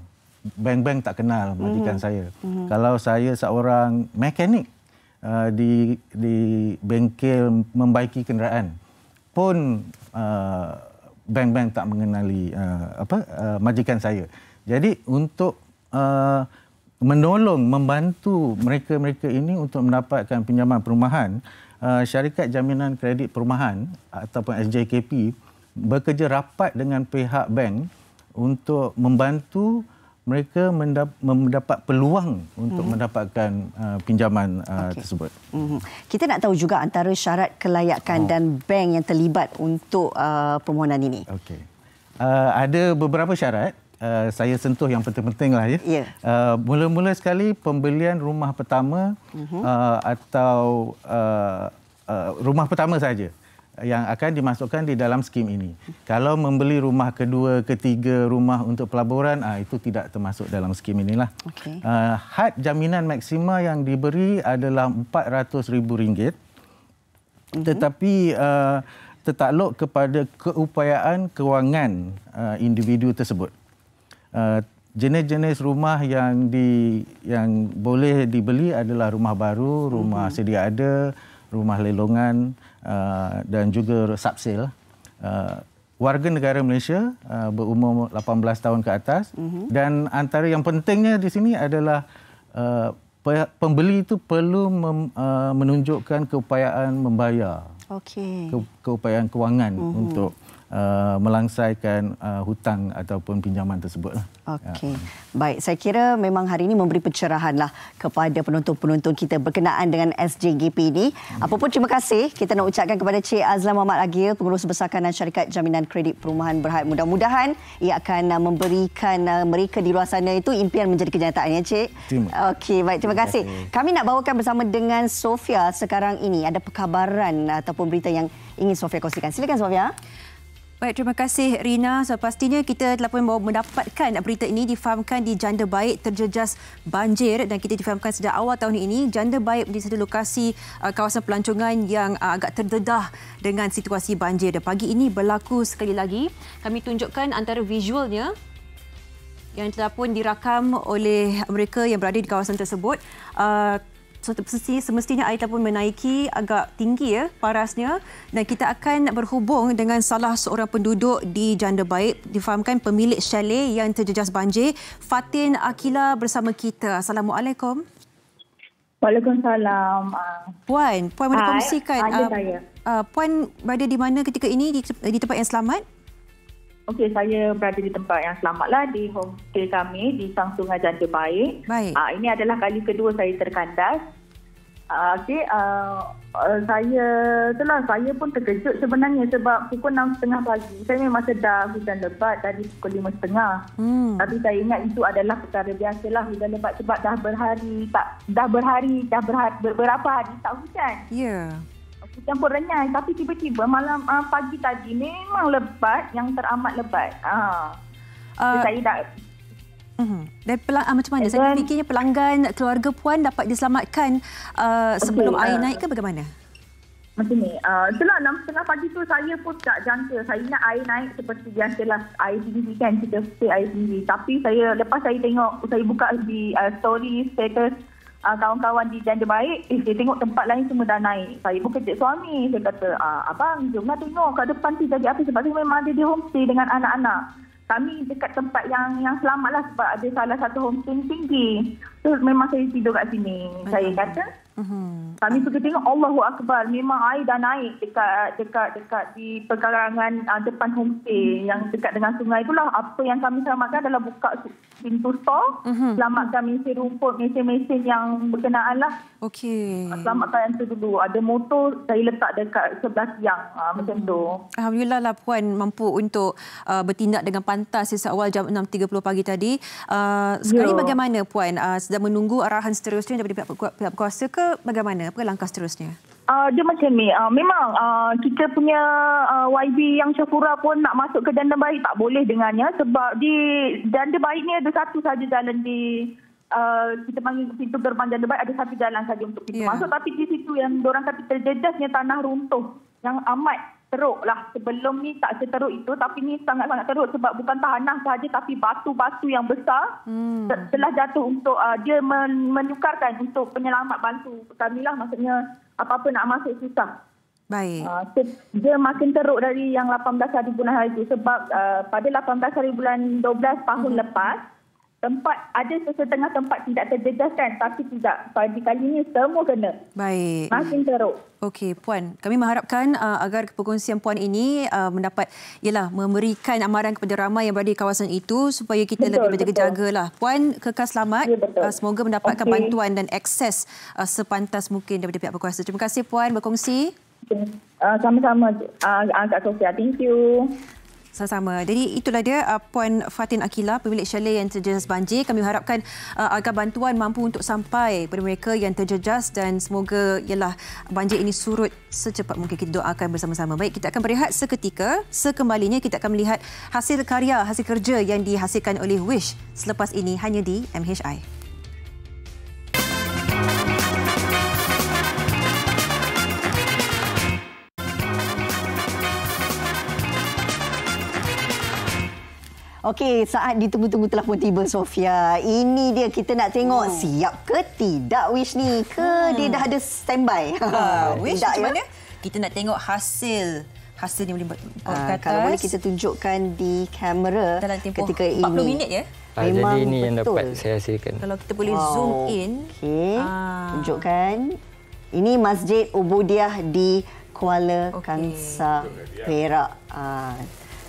bank-bank tak kenal majikan saya. Kalau saya seorang mekanik di bengkel membaiki kenderaan pun bank-bank tak mengenali majikan saya. Jadi untuk menolong, membantu mereka-mereka ini untuk mendapatkan pinjaman perumahan, syarikat jaminan kredit perumahan ataupun SJKP bekerja rapat dengan pihak bank untuk membantu mereka mendapat peluang untuk mendapatkan pinjaman tersebut. Kita nak tahu juga antara syarat kelayakan dan bank yang terlibat untuk permohonan ini. Ada beberapa syarat. Saya sentuh yang penting-penting lah ya. Mula-mula sekali pembelian rumah pertama atau rumah pertama saja yang akan dimasukkan di dalam skim ini. Kalau membeli rumah kedua, ketiga, rumah untuk pelaburan, itu tidak termasuk dalam skim inilah. Had jaminan maksima yang diberi adalah RM400,000, tetapi tertakluk kepada keupayaan kewangan individu tersebut. Jenis-jenis rumah yang boleh dibeli adalah rumah baru, rumah sedia ada, rumah lelongan dan juga subsale. Warga negara Malaysia berumur 18 tahun ke atas dan antara yang pentingnya di sini adalah pembeli itu perlu menunjukkan keupayaan membayar. Keupayaan kewangan untuk melangsaikan hutang ataupun pinjaman tersebut. Baik, saya kira memang hari ini memberi pencerahanlah kepada penonton-penonton kita berkenaan dengan SJKP ini. Apapun terima kasih kita nak ucapkan kepada Cik Azlan Muhammad Agil, Pengurus Besar Kanan Syarikat Jaminan Kredit Perumahan Berhad. Mudah-mudahan ia akan memberikan mereka di luar sana itu impian menjadi kenyataan, ya Cik. Baik, terima kasih. Kami nak bawakan bersama dengan Sofia sekarang ini. Ada perkabaran ataupun berita yang ingin Sofia kongsikan. Silakan Sofia. Baik, terima kasih Rina. Pastinya kita telah pun mendapatkan berita ini difahamkan di Janda Baik terjejas banjir dan kita difahamkan sejak awal tahun ini Janda Baik menjadi satu lokasi kawasan pelancongan yang agak terdedah dengan situasi banjir. Dan pagi ini berlaku sekali lagi. Kami tunjukkan antara visualnya yang telah pun dirakam oleh mereka yang berada di kawasan tersebut. semestinya air pun menaiki agak tinggi ya parasnya, dan kita akan berhubung dengan salah seorang penduduk di Janda Baik, difahamkan pemilik chalet yang terjejas banjir. Fatin Akila bersama kita. Assalamualaikum. Waalaikumsalam. Puan boleh kongsikan saya. Puan berada di mana ketika ini, di tempat yang selamat? Okey, saya berada di tempat yang selamatlah, di homestay kami di Sang Sungai Janda Baik. Baik. Ini adalah kali kedua saya terkandas. Saya pun terkejut sebenarnya sebab pukul 6.30 pagi. Saya memang sedar hujan lebat dari pukul 5.30. Tapi saya ingat itu adalah perkara biasalah hujan lebat sebab dah beberapa hari tak hujan. Ya. Hujan pun renyai, tapi tiba-tiba malam pagi tadi memang lebat, yang teramat lebat. Saya dah dan macam mana? Saya fikirnya pelanggan keluarga Puan dapat diselamatkan sebelum air naik ke bagaimana? Macam ni. Itulah 6.30 pagi tu saya pun tak jangka. Saya ingat air naik seperti biasalah. Air tinggi kan, kita stay air tinggi. Tapi lepas saya tengok, saya buka di story, status kawan-kawan di Janda Baik, saya tengok tempat lain semua dah naik. Saya pun kejut suami. Saya kata, abang, jomlah tengok kat depan tu jadi apa. Sebab saya memang ada di homestay dengan anak-anak. Kami dekat tempat yang selamat lah sebab ada salah satu homestay tinggi. So memang saya tidur kat sini. Saya kata, kami pergi tengok, Allahu Akbar, memang air dah naik dekat di perkarangan depan homestay yang dekat dengan sungai itulah. Apa yang kami selamatkan adalah buka pintu store, selamatkan mesin rumput, mesin-mesin yang berkenaan lah. Okey. Selamatkan yang tu dulu. Ada motor saya letak dekat sebelah tiang, macam tu. Alhamdulillah lah Puan mampu untuk bertindak dengan pantas sewaktu jam 6.30 pagi tadi. Sekarang bagaimana Puan? Sedang menunggu arahan seterusnya daripada pihak berkuasa ke bagaimana? Apa langkah seterusnya? Dia macam ni. Memang kita punya YB yang Syafura pun nak masuk ke Janda Baik tak boleh dengannya sebab di Janda Baik ni ada satu saja jalan di kita panggil pintu gerbang Janda Baik, ada satu jalan saja untuk kita masuk, tapi di situ yang diorang kata terjejasnya tanah runtuh yang amat teruk lah. Sebelum ni tak seteruk itu, tapi ni sangat-sangat teruk sebab bukan tanah sahaja tapi batu-batu yang besar telah jatuh untuk dia menukarkan untuk penyelamat bantu kami lah, maksudnya apa-apa nak masuk susah. Baik. Dia makin teruk dari yang 18 hari bulan hari itu sebab pada 18 hari bulan 12 tahun lepas ada setengah tempat tidak terjejaskan, tapi tidak. Pada kali ini semua kena. Baik. Makin teruk. Okey, Puan. Kami mengharapkan agar perkongsian Puan ini mendapat memberikan amaran kepada ramai yang berada di kawasan itu supaya kita lebih berjaga-jagalah. Puan kekal selamat. Ya, semoga mendapatkan bantuan dan akses sepantas mungkin daripada pihak berkuasa. Terima kasih Puan berkongsi. Sama-sama Kak Sofia. Thank you. Sama-sama. Jadi itulah dia Puan Fatin Akila, pemilik chalet yang terjejas banjir. Kami harapkan agar bantuan mampu untuk sampai kepada mereka yang terjejas dan semoga banjir ini surut secepat mungkin. Kita doakan bersama-sama. Baik, kita akan berehat seketika. Sekembalinya kita akan melihat hasil karya, hasil kerja yang dihasilkan oleh Wish selepas ini hanya di MHI. Okey, saat ditunggu-tunggu telah pun tiba Sofia. Ini dia, kita nak tengok siap ke tidak Wish ni, ke dia dah ada standby. Wish macam mana? Kita nak tengok hasilnya boleh kalau boleh kita tunjukkan di kamera dalam tempoh ketika 40 minit ya. Jadi ini yang dapat saya hasilkan. Kalau kita boleh zoom in. Okey, tunjukkan. Ini Masjid Ubudiah di Kuala Kangsar, Perak.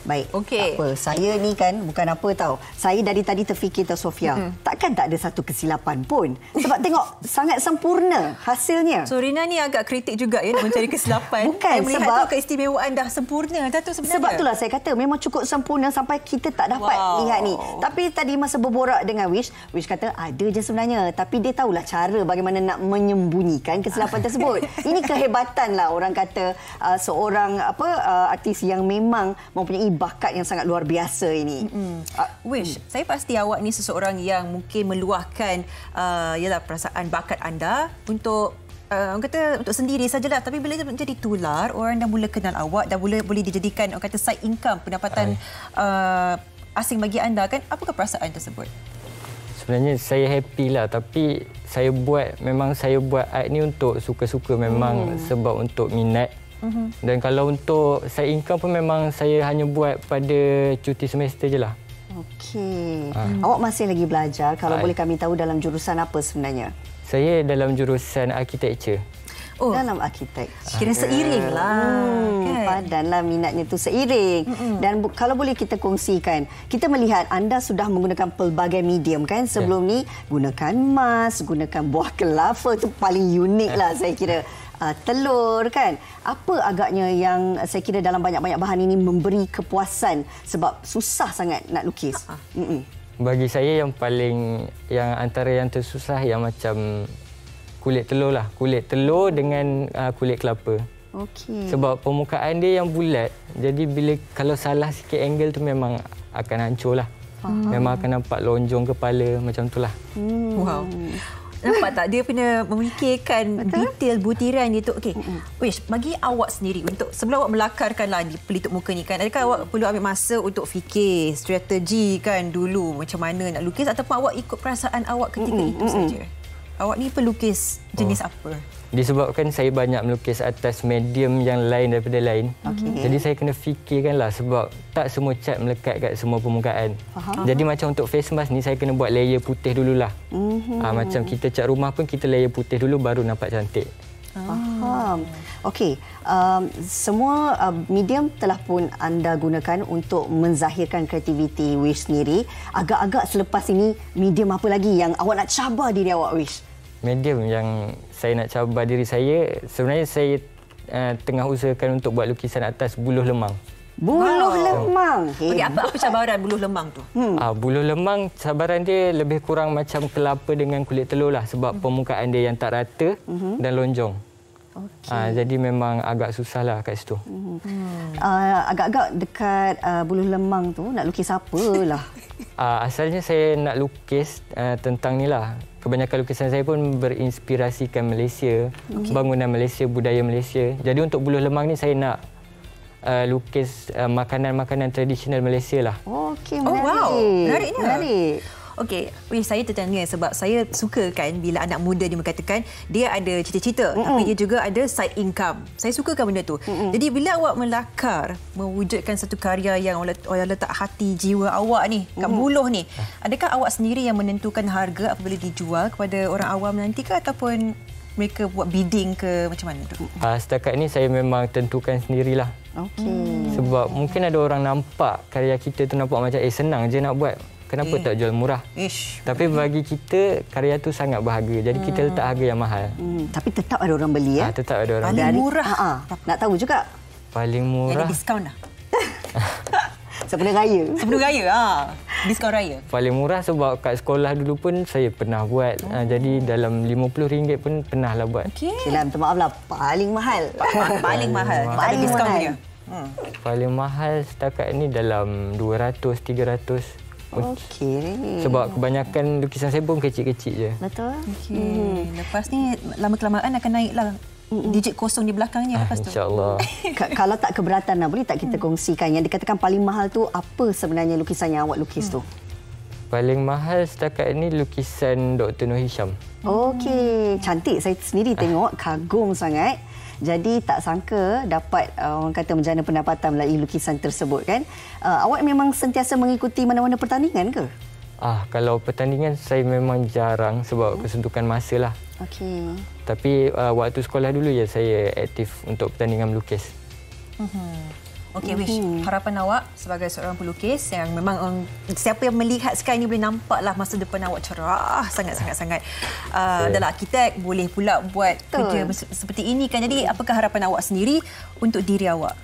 Baik, tak apa. Saya ni kan bukan apa tahu. Saya dari tadi terfikir Sofia, takkan tak ada satu kesilapan pun. Sebab tengok sangat sempurna hasilnya. So Rina ni agak kritik juga ya nak mencari kesilapan. Bukan, melihat sebab tu keistimewaan dah sempurna dah tu sebenarnya. Sebab itulah saya kata memang cukup sempurna sampai kita tak dapat lihat ni. Tapi tadi masa berborak dengan Wish kata ada je sebenarnya, tapi dia tahulah cara bagaimana nak menyembunyikan kesilapan tersebut. Ini kehebatan lah orang kata seorang artis yang memang mempunyai bakat yang sangat luar biasa ini. Wish, saya pasti awak ni seseorang yang mungkin meluahkan perasaan bakat anda untuk orang kata untuk sendiri sajalah, tapi bila menjadi tular, orang dah mula kenal awak, dah boleh dijadikan orang kata side income, pendapatan asing bagi anda kan. Apakah perasaan tersebut? Sebenarnya saya happy lah, tapi saya buat art ni untuk suka-suka memang sebab untuk minat. Dan kalau untuk saya income pun memang saya hanya buat pada cuti semester je lah. Okey. Awak masih lagi belajar. Kalau boleh kami tahu dalam jurusan apa sebenarnya? Saya dalam jurusan architecture. Dalam architecture. Kira seiring lah. Padanlah minatnya tu seiring. Dan kalau boleh kita kongsikan, kita melihat anda sudah menggunakan pelbagai medium kan. Sebelum ni gunakan emas, gunakan buah kelapa, tu paling unik lah saya kira. Telur kan. Apa agaknya yang saya kira dalam banyak-banyak bahan ini memberi kepuasan sebab susah sangat nak lukis? Bagi saya yang antara yang tersusah yang macam kulit telur lah. Kulit telur dengan kulit kelapa. Okey. Sebab permukaan dia yang bulat. Jadi kalau salah sikit angle tu memang akan hancur lah. Memang akan nampak lonjong kepala macam tu lah. Wow. Nampak tak dia punya memikirkan detail butiran dia tu. Okey. Wish, bagi awak sendiri untuk sebelum awak melakarkanlah di pelitup muka ni kan, adakah awak perlu ambil masa untuk fikir strategi kan dulu macam mana nak lukis ataupun awak ikut perasaan awak ketika itu saja? Awak ni pelukis jenis apa? Disebabkan saya banyak melukis atas medium yang lain daripada lain. Jadi saya kena fikirkanlah sebab tak semua cat melekat kat semua permukaan. Jadi macam untuk face mask ni saya kena buat layer putih dululah. Macam kita cat rumah pun kita layer putih dulu baru nampak cantik. Faham. Okey, semua medium telah pun anda gunakan untuk menzahirkan kreativiti Wish sendiri. Agak-agak selepas ini medium apa lagi yang awak nak cabar diri awak, Wish? Medium yang saya nak cabar diri saya, sebenarnya saya tengah usahakan untuk buat lukisan atas buluh lemang. Buluh lemang? Okey, apa cabaran buluh lemang tu? Buluh lemang, cabaran dia lebih kurang macam kelapa dengan kulit telur lah sebab permukaan dia yang tak rata dan lonjong. Jadi memang agak susah lah kat situ. Agak-agak dekat buluh lemang tu nak lukis apalah? Asalnya saya nak lukis tentang ni lah. Kebanyakan lukisan saya pun berinspirasikan Malaysia, bangunan Malaysia, budaya Malaysia. Jadi untuk buluh lemang ni saya nak lukis makanan-makanan tradisional Malaysia lah. Okey, menarik. Wow, menariknya. Menarik. Okey, saya tertanya sebab saya suka kan bila anak muda dia mengatakan dia ada cita-cita tapi dia juga ada side income. Saya sukakan benda tu. Jadi bila awak melakar mewujudkan satu karya yang awak letak hati jiwa awak ni kat buluh ni, adakah awak sendiri yang menentukan harga apabila dijual kepada orang awam nanti ke ataupun mereka buat bidding ke macam mana tu? Setakat ni saya memang tentukan sendirilah. Sebab mungkin ada orang nampak karya kita tu nampak macam senang je nak buat. Kenapa tak jual murah? Tapi bagi kita, karya tu sangat berharga. Jadi kita letak harga yang mahal. Tapi tetap ada orang beli ya? Tetap ada orang beli. Paling murah? Nak tahu juga? Paling murah? Ada diskaun dah? Sebelum raya? Sebelum raya, diskaun raya. Paling murah sebab kat sekolah dulu pun saya pernah buat. Jadi dalam RM50 pun pernah lah buat. Okey lah, minta maaf lah. Paling mahal. Paling mahal. Ada diskaun punya? Paling mahal setakat ni dalam 200-300. Okey. Sebab kebanyakan lukisan saya pun kecil-kecil je. Betul. Okey. Lepas ni lama-kelamaan akan naiklah digit kosong di belakangnya lepas tu. InsyaAllah. Kalau tak keberatan, boleh tak kita kongsikan yang dikatakan paling mahal tu apa sebenarnya lukisan yang awak lukis tu? Paling mahal setakat ni lukisan Dr. Nur Hisham. Okey, cantik. Saya sendiri tengok, kagum sangat. Jadi tak sangka dapat orang kata menjana pendapatan melalui lukisan tersebut kan. Awak memang sentiasa mengikuti mana-mana pertandingan ke? Kalau pertandingan saya memang jarang sebab kesuntukan masa lah. Okey. Tapi waktu sekolah dulu ya saya aktif untuk pertandingan melukis. Okey, Wish, harapan awak sebagai seorang pelukis yang memang siapa yang melihat sekarang ini boleh nampaklah masa depan awak cerah sangat-sangat. Dalam arkitek boleh pula buat kerja seperti ini kan. Jadi apakah harapan awak sendiri untuk diri awak?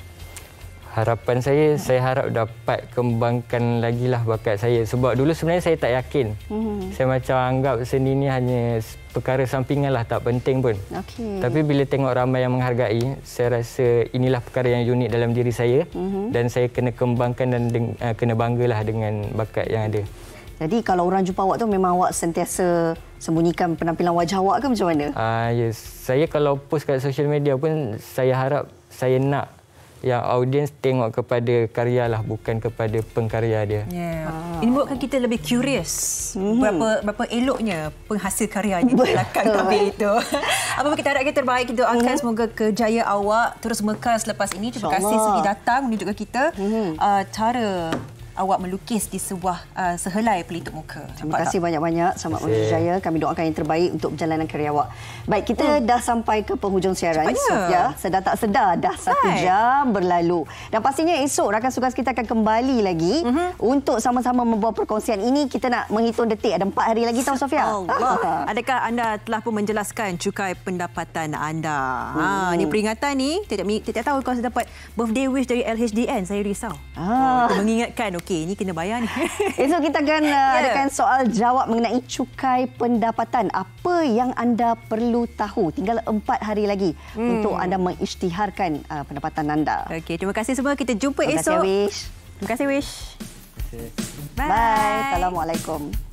Harapan saya harap dapat kembangkan lagi lah bakat saya. Sebab dulu sebenarnya saya tak yakin. Saya macam anggap seni ni hanya perkara sampingan lah, tak penting pun. Tapi bila tengok ramai yang menghargai, saya rasa inilah perkara yang unik dalam diri saya. Dan saya kena kembangkan dan kena banggalah dengan bakat yang ada. Jadi kalau orang jumpa awak tu memang awak sentiasa sembunyikan penampilan wajah awak ke macam mana? Saya kalau post kat social media pun saya harap saya nak yang audiens tengok kepada karya lah, bukan kepada pengkarya dia. Ini buatkan kita lebih curious berapa eloknya penghasil karyanya di belakang tabir itu. Apa kita harapkan terbaik kita doakan semoga kejayaan awak terus mekar selepas ini. Terima kasih sudi datang menunjukkan kita cara awak melukis di sebuah sehelai pelitup muka. Terima kasih banyak-banyak. Selamat berjaya. Kami doakan yang terbaik untuk perjalanan karya awak. Baik, kita dah sampai ke penghujung siaran. Ya, sedar tak sedar dah 1 jam berlalu. Dan pastinya esok rakan sukan kita akan kembali lagi untuk sama-sama membawa perkongsian ini. Kita nak menghitung detik. Ada 4 hari lagi tahu Sofia. Adakah anda telah pun menjelaskan cukai pendapatan anda? Ini peringatan ni. Tidak tahu kalau saya dapat birthday wish dari LHDN. Saya risau. Mengingatkan ini kena bayar ni. Esok kita akan adakan soal jawab mengenai cukai pendapatan. Apa yang anda perlu tahu? Tinggal 4 hari lagi untuk anda mengisytiharkan pendapatan anda. Okey, terima kasih semua. Kita jumpa esok. Terima kasih Wish. Terima kasih Wish. Bye. Assalamualaikum.